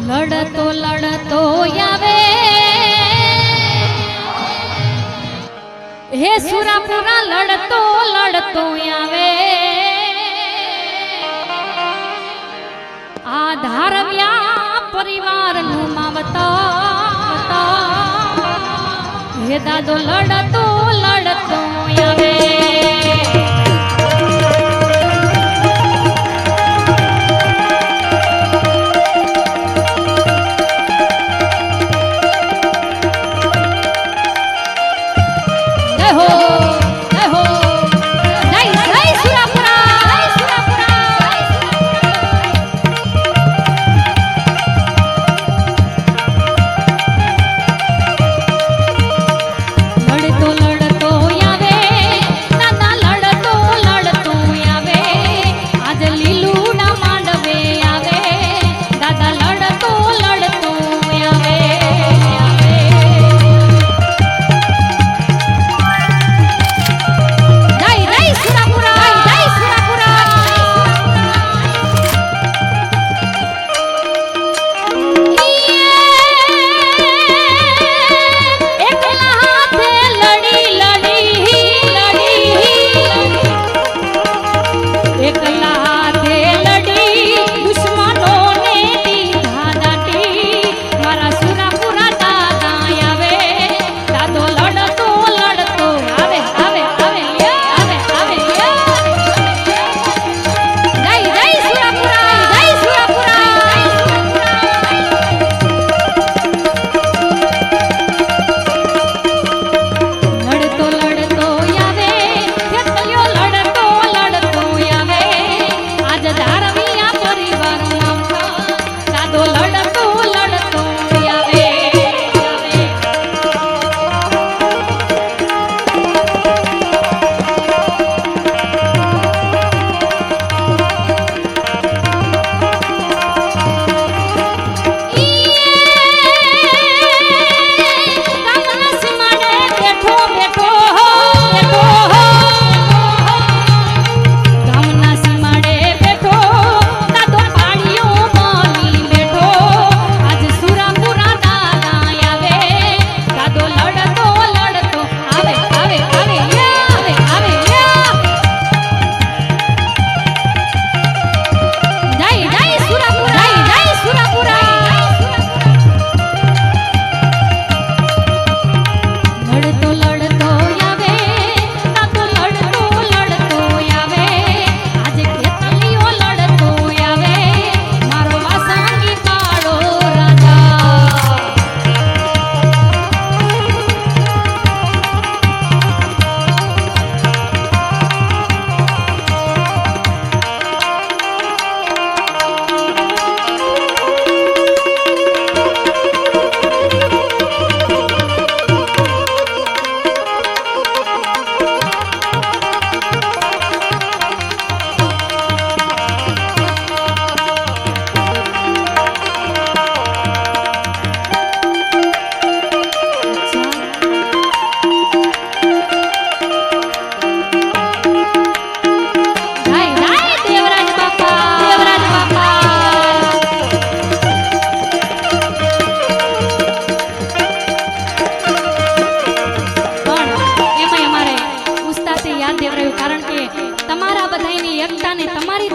લડતો લડતો આવે હે સુરાપુરા લડતો લડતો આવે આ ધારવ્યા પરિવારનું માવતા હે દાદો લડતો લડતો આવે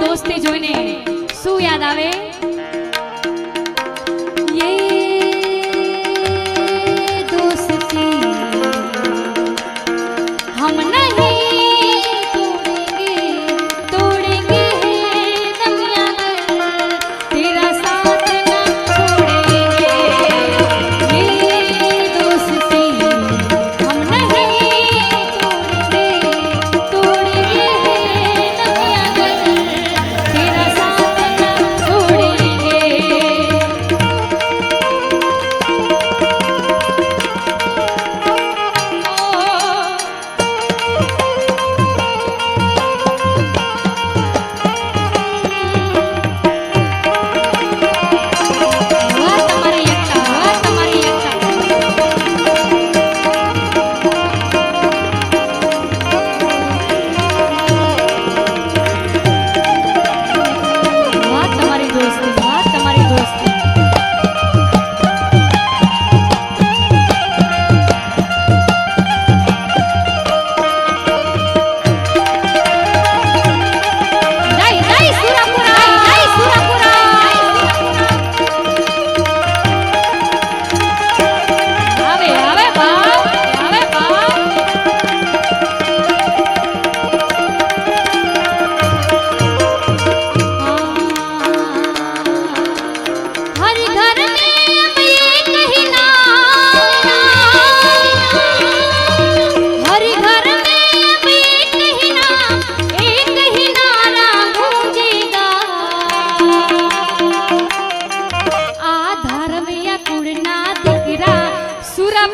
દોસ્તી જોઈને શું યાદ આવે? छोड़े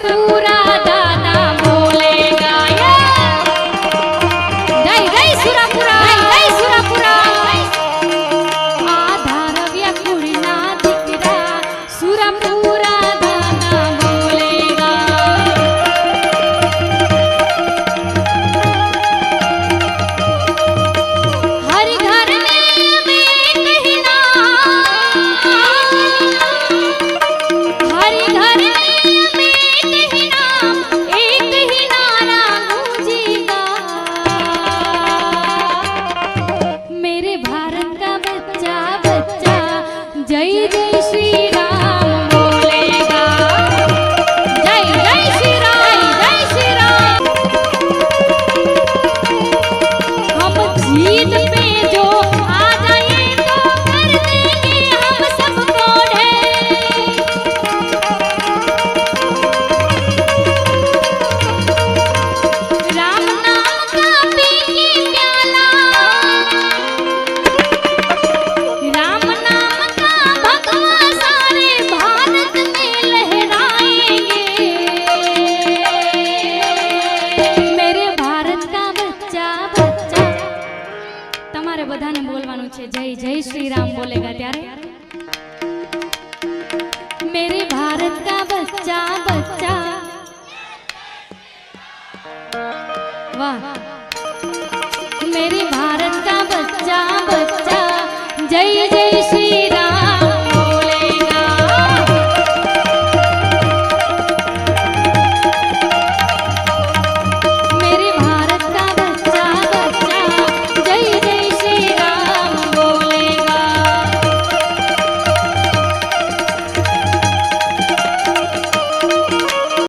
सुरपुरा दादा बोलेगा जय जय सुरपुरा जय सुरपुरा आधार व्याकुलना दिकरा सुरपुरा दादा बोलेगा हर घर में कहीं ना हर घर में कहीं नाम एक ही नारा गूंजेगा मेरे भारत का बच्चा बच्चा जय जय श्री राम बोलेगा जय जय श्री राम जय श्री राम हम जीत पे जो आ जाए तो कर देंगे हम सबको ढेर राम नाम का पी के प्याला राम नाम का भगवा सारे भारत में लहराएंगे मेरे भारत का बच्चा बच्चा તમારે બધાને બોલવાનું છે જય જય શ્રી રામ બોલેગા ત્યારે मेरे भारत का बच्चा बच्चा वाह मेरे